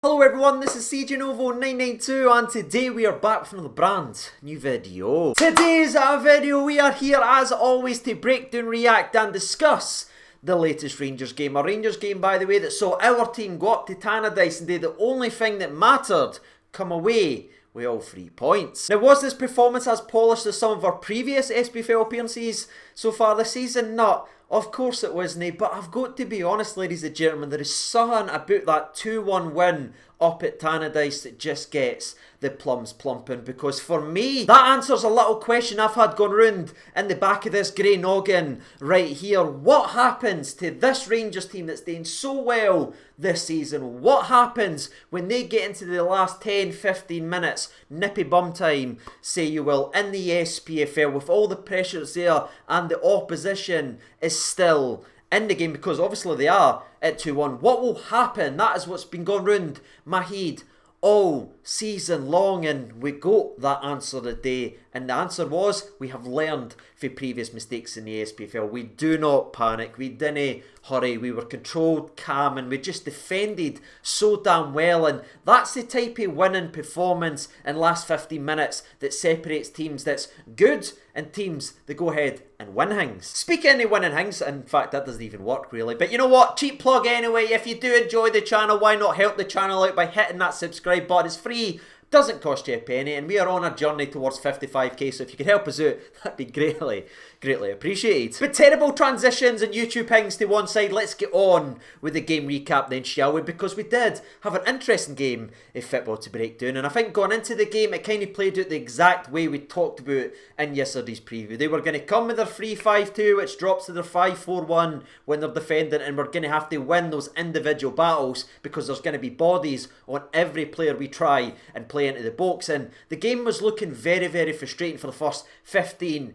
Hello everyone, this is CJ Novo 992 and today we are back with another brand new video. Today's video we are here as always to break down, react and discuss the latest Rangers game. A Rangers game, by the way, that saw our team go up to Tannadice and do the only thing that mattered, come away with all 3 points. Now, was this performance as polished as some of our previous SPFL appearances so far this season? No, of course it wasn't, but I've got to be honest, ladies and gentlemen, there is something about that 2-1 win up at Tannadice that just gets the plums plumping, because for me, that answers a little question I've had going round in the back of this grey noggin right here. What happens to this Rangers team that's doing so well this season? What happens when they get into the last 10-15 minutes, nippy bum time, say you will, in the SPFL with all the pressure that's there and the opposition is still in the game, because obviously they are at 2-1. What will happen? That is what's been going round my head all season long, and we got that answer today, and the answer was we have learned from previous mistakes in the SPFL. We do not panic, we didn't hurry, we were controlled, calm, and we just defended so damn well, and that's the type of winning performance in the last 15 minutes that separates teams that's good and teams that go ahead and win things. Speaking of winning things, in fact that doesn't even work really, but you know what, cheap plug anyway, if you do enjoy the channel, why not help the channel out by hitting that subscribe button? It's free, doesn't cost you a penny, and we are on a journey towards 55k, so if you could help us out, that'd be greatly appreciated. But terrible transitions and YouTube things to one side, let's get on with the game recap then, shall we? Because we did have an interesting game of football to break down, and I think going into the game it kind of played out the exact way we talked about in yesterday's preview. They were going to come with their 3-5-2, which drops to their 5-4-1 when they're defending, and we're going to have to win those individual battles because there's going to be bodies on every player we try and play into the box. And the game was looking very frustrating for the first 15-20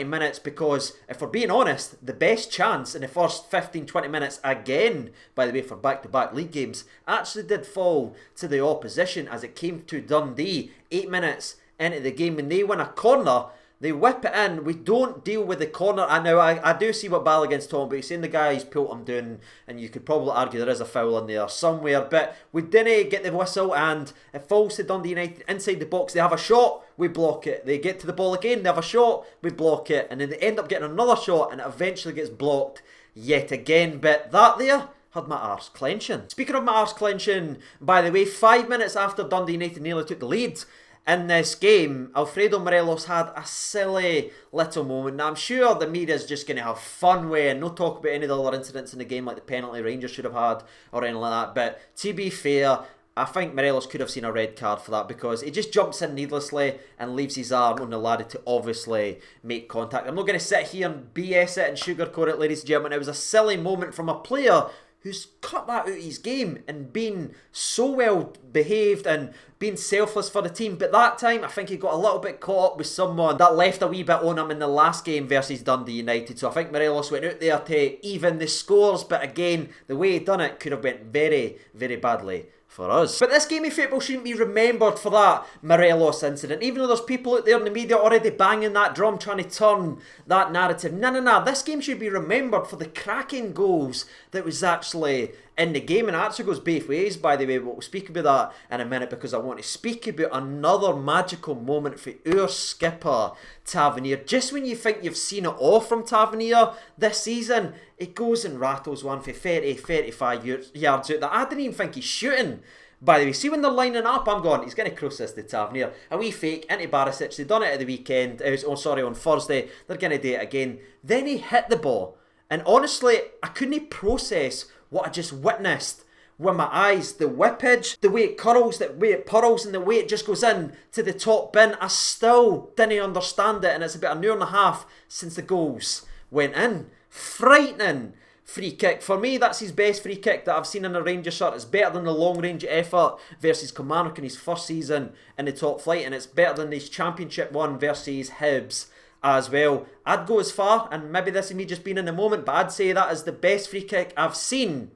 minutes, because if we're being honest, the best chance in the first 15-20 minutes, again by the way for back-to-back league games, actually did fall to the opposition as it came to Dundee 8 minutes into the game. When they win a corner, they whip it in. We don't deal with the corner. I know I do see what Balogun's talking about. He's saying the guy's pulled him down, and you could probably argue there is a foul in there somewhere. But we didn't get the whistle, and it falls to Dundee United inside the box. They have a shot, we block it. They get to the ball again, they have a shot, we block it. And then they end up getting another shot, and it eventually gets blocked yet again. But that there had my arse clenching. Speaking of my arse clenching, by the way, 5 minutes after Dundee United nearly took the lead in this game, Alfredo Morelos had a silly little moment. Now, I'm sure the media's just going to have fun with and no talk about any of the other incidents in the game, like the penalty Rangers should have had or anything like that. But to be fair, I think Morelos could have seen a red card for that, because he just jumps in needlessly and leaves his arm on the laddie to obviously make contact. I'm not going to sit here and BS it and sugarcoat it, ladies and gentlemen. It was a silly moment from a player who's cut that out of his game and been so well behaved and been selfless for the team. But that time, I think he got a little bit caught up with someone that left a wee bit on him in the last game versus Dundee United. So I think Morelos went out there to even the scores. But again, the way he done it could have went very badly for us. But this game of football shouldn't be remembered for that Morelos incident, even though there's people out there in the media already banging that drum trying to turn that narrative. No, this game should be remembered for the cracking goals that was actually in the game, and it actually goes both ways, by the way. We'll speak about that in a minute, because I want to speak about another magical moment for our skipper Tavernier. Just when you think you've seen it all from Tavernier this season, it goes and rattles one for 30-35 yards out that I didn't even think he's shooting. By the way, see when they're lining up, I'm going, he's going to cross this to Tavernier. A wee fake into Barisic. They've done it at the weekend. On Thursday. They're going to do it again. Then he hit the ball, and honestly, I couldn't process what I just witnessed with my eyes. The whippage, the way it curls, the way it purls, and the way it just goes in to the top bin. I still didn't understand it, and it's about an hour and a half since the goals went in. Frightening free kick. For me, that's his best free kick that I've seen in a Rangers shirt. It's better than the long range effort versus Kilmarnock in his first season in the top flight, and it's better than his championship one versus Hibs as well. I'd go as far, and maybe this is me just being in the moment, but I'd say that is the best free kick I've seen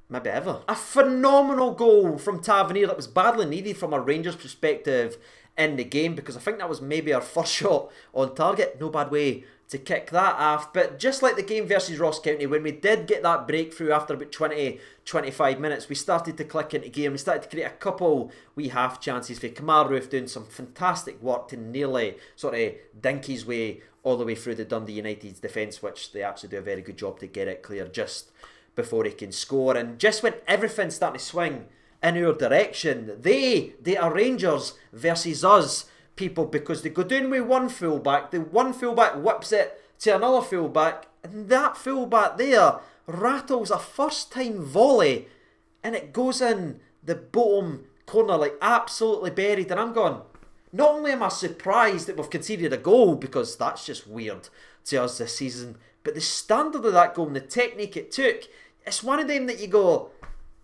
maybe ever. A phenomenal goal from Tavernier that was badly needed from a Rangers perspective in the game, because I think that was maybe our first shot on target. No bad way to kick that off. But just like the game versus Ross County, when we did get that breakthrough after about 20-25 minutes, we started to click into game. We started to create a couple wee half chances for Kamal Roof doing some fantastic work to nearly sort of dink his way all the way through the Dundee United's defence, which they actually do a very good job to get it clear just before he can score. And just when everything's starting to swing in our direction, they are Rangers versus us, people, because they go down with one fullback, the one fullback whips it to another fullback, and that fullback there rattles a first time volley and it goes in the bottom corner, like absolutely buried. And I'm going, not only am I surprised that we've conceded a goal, because that's just weird to us this season, but the standard of that goal and the technique it took, it's one of them that you go,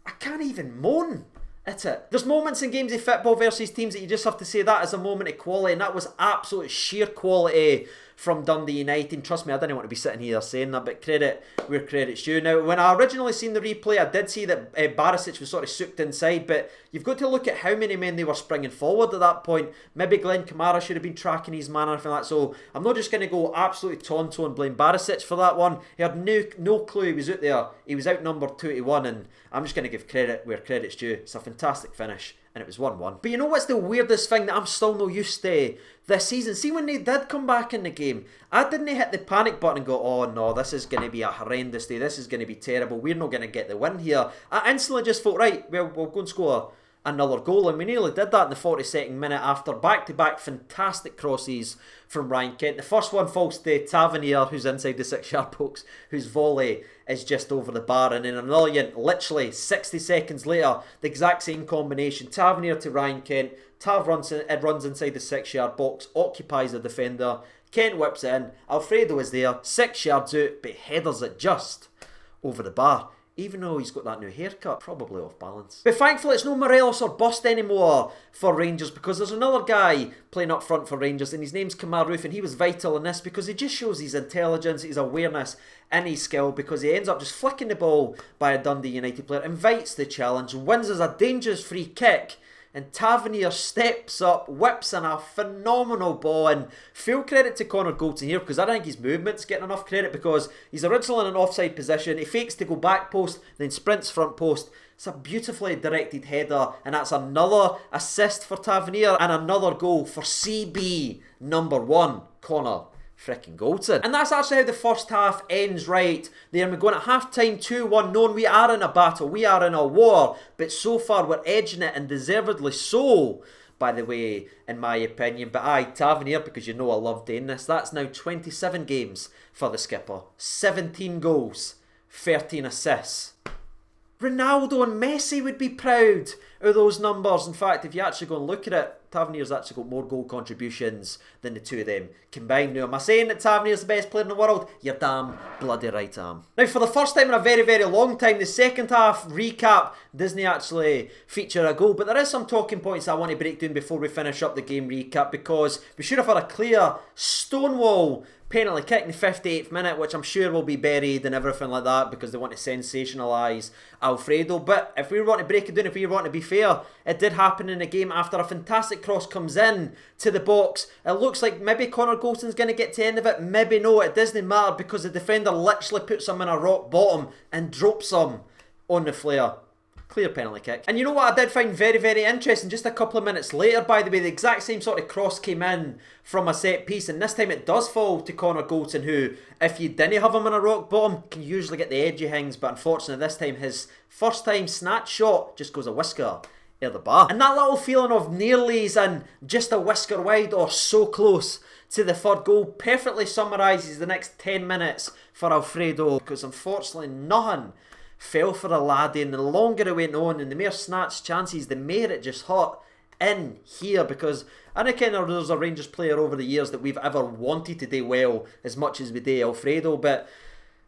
I can't even moan at it. There's moments in games of football versus teams that you just have to say that is a moment of quality, and that was absolute sheer quality from Dundee United. And trust me, I didn't want to be sitting here saying that, but credit where credit's due. Now, when I originally seen the replay, I did see that Barisic was sort of soaked inside, but you've got to look at how many men they were springing forward at that point. Maybe Glenn Kamara should have been tracking his man or anything like that, so I'm not just going to go absolutely tonto and blame Barisic for that one. He had no clue he was out there. He was outnumbered 2-1, and I'm just going to give credit where credit's due. It's a fantastic finish, and it was 1-1. But you know what's the weirdest thing that I'm still not used to this season? See, when they did come back in the game, I didn't hit the panic button and go, oh no, this is going to be a horrendous day, this is going to be terrible, we're not going to get the win here. I instantly just thought, right, well, we'll go and score another goal, and we nearly did that in the 42nd minute after back-to-back fantastic crosses from Ryan Kent. The first one falls to Tavernier, who's inside the 6-yard box, whose volley is just over the bar, and then another one, literally 60 seconds later, the exact same combination, Tavernier to Ryan Kent. Tav runs inside the 6-yard box, occupies the defender, Kent whips it in, Alfredo is there, 6 yards out, but headers it just over the bar. Even though he's got that new haircut, probably off balance. But thankfully it's no Morelos or Bust anymore for Rangers, because there's another guy playing up front for Rangers, and his name's Kamal Roof, and he was vital in this because he just shows his intelligence, his awareness and his skill, because he ends up just flicking the ball by a Dundee United player, invites the challenge, wins as a dangerous free kick, and Tavernier steps up, whips in a phenomenal ball, and full credit to Connor Goldson here, because I don't think his movement's getting enough credit, because he's originally in an offside position, he fakes to go back post, then sprints front post. It's a beautifully directed header, and that's another assist for Tavernier and another goal for CB number 1, Connor freaking Goldson. And that's actually how the first half ends right there. We're going at half time 2-1, knowing we are in a battle, we are in a war, but so far we're edging it, and deservedly so, by the way, in my opinion. But aye, Tavernier, because you know I love doing this, that's now 27 games for the skipper, 17 goals, 13 assists. Ronaldo and Messi would be proud of those numbers. In fact, if you actually go and look at it, Tavernier's actually got more goal contributions than the two of them combined. Now, am I saying that Tavernier's the best player in the world? You're damn bloody right, I am. Now, for the first time in a very, very long time, the second half recap doesn't actually feature a goal, but there is some talking points I want to break down before we finish up the game recap, because we should have had a clear Stonewall penalty kick in the 58th minute, which I'm sure will be buried and everything like that, because they want to sensationalise Alfredo. But if we want to break it down, if we want to be fair, it did happen in the game after a fantastic cross comes in to the box. It looks like maybe Connor Golson's going to get to the end of it, maybe no, it doesn't matter, because the defender literally puts him in a rock bottom and drops him on the flare. Clear penalty kick. And you know what I did find very, very interesting? Just a couple of minutes later, by the way, the exact same sort of cross came in from a set piece, and this time it does fall to Connor Goldson, who, if you didn't have him in a rock bottom, can usually get the edgy things, but unfortunately this time his first time snatch shot just goes a whisker near the bar. And that little feeling of nearly's and just a whisker wide or so close to the third goal perfectly summarises the next 10 minutes for Alfredo, because unfortunately nothing fell for the laddie, and the longer it went on and the more snatched chances, the more it just hurt in here, because I reckon there's a Rangers player over the years that we've ever wanted to do well as much as we do Alfredo. But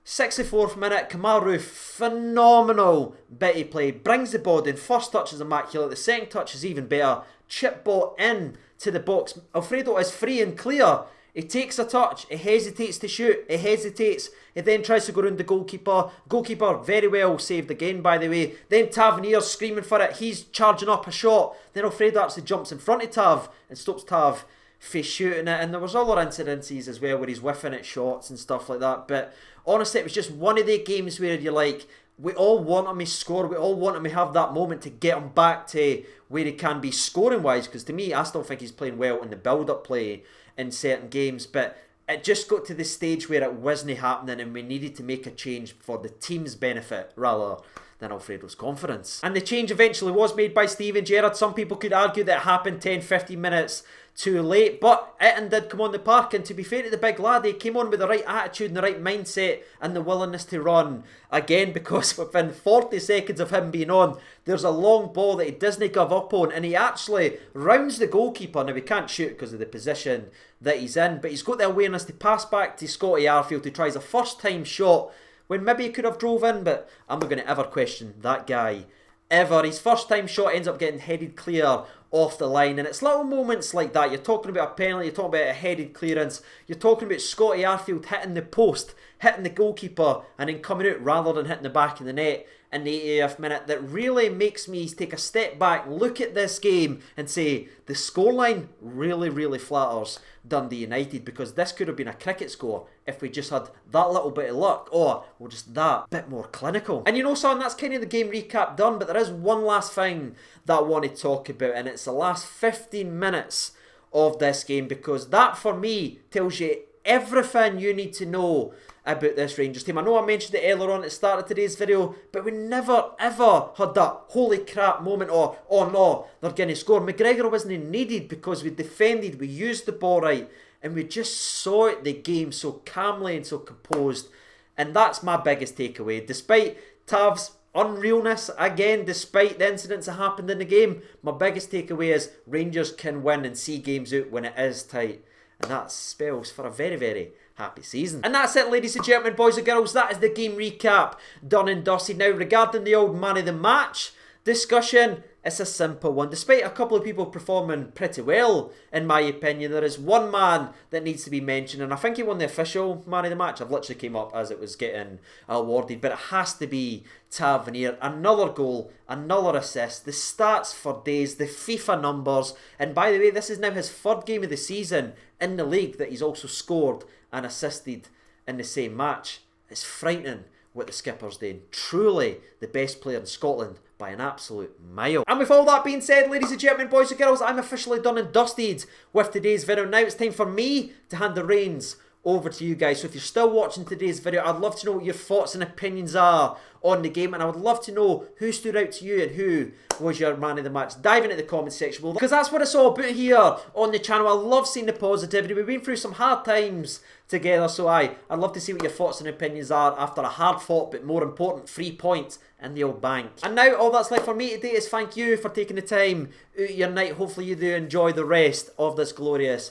64th minute, Kamal Roof, phenomenal bit of play, brings the ball in, first touch is immaculate, the second touch is even better, chip ball in to the box, Alfredo is free and clear, He takes a touch, he hesitates to shoot, he hesitates, he then tries to go round the goalkeeper. Goalkeeper very well saved again, by the way. Then Tavernier's screaming for it, he's charging up a shot. Then Alfredo actually jumps in front of Tav and stops Tav for shooting it. And there was other incidences as well where he's whiffing at shots and stuff like that. But honestly, it was just one of the games where you're like, we all want him to score, we all want him to have that moment to get him back to where he can be scoring wise, because to me, I still think he's playing well in the build-up play in certain games, but it just got to the stage where it wasn't happening and we needed to make a change for the team's benefit rather than Alfredo's confidence. And the change eventually was made by Steven Gerrard. Some people could argue that it happened 10-15 minutes too late, but Itten did come on the park, and to be fair to the big lad, he came on with the right attitude and the right mindset and the willingness to run again, because within 40 seconds of him being on, there's a long ball that he doesn't give up on, and he actually rounds the goalkeeper. Now he can't shoot because of the position that he's in, but he's got the awareness to pass back to Scotty Arfield, who tries a first time shot when maybe he could have drove in, but I'm not going to ever question that guy ever. His first time shot ends up getting headed clear off the line, and it's little moments like that. You're talking about a penalty, you're talking about a headed clearance, you're talking about Scotty Arfield hitting the post, hitting the goalkeeper, and then coming out rather than hitting the back of the net in the 80th minute, that really makes me take a step back, look at this game and say the scoreline really flatters Dundee United, because this could have been a cricket score if we just had that little bit of luck, or we're just that bit more clinical. And you know, son, that's kind of the game recap done, but there is one last thing that I want to talk about, and it's the last 15 minutes of this game, because that for me tells you everything you need to know about this Rangers team. I know I mentioned it earlier on at the start of today's video, but we never ever had that holy crap moment or, oh no, they're going to score. McGregor wasn't needed because we defended, we used the ball right, and we just saw it, the game, so calmly and so composed. And that's my biggest takeaway. Despite Tav's unrealness, again, despite the incidents that happened in the game, my biggest takeaway is Rangers can win and see games out when it is tight. And that spells for a very happy season. And that's it, ladies and gentlemen, boys and girls. That is the game recap done and dusted. Now, regarding the old man of the match discussion, it's a simple one. Despite a couple of people performing pretty well, in my opinion, there is one man that needs to be mentioned, and I think he won the official man of the match. I've literally came up as it was getting awarded, but it has to be Tavernier. Another goal, another assist, the stats for days, the FIFA numbers, and by the way, this is now his third game of the season in the league that he's also scored and assisted in the same match. It's frightening what the skipper's doing. Truly the best player in Scotland by an absolute mile. And with all that being said, ladies and gentlemen, boys and girls, I'm officially done and dusted with today's video. Now it's time for me to hand the reins over to you guys. So if you're still watching today's video, I'd love to know what your thoughts and opinions are on the game, and I would love to know who stood out to you and who was your man of the match. Dive into the comment section, because that's what it's all about here on the channel. I love seeing the positivity. We've been through some hard times together, so I'd love to see what your thoughts and opinions are after a hard fought but more important 3 points in the old bank. And now all that's left for me today is thank you for taking the time out of your night. Hopefully you do enjoy the rest of this glorious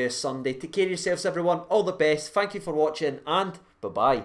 Sunday. Take care of yourselves, everyone. All the best. Thank you for watching, and bye-bye.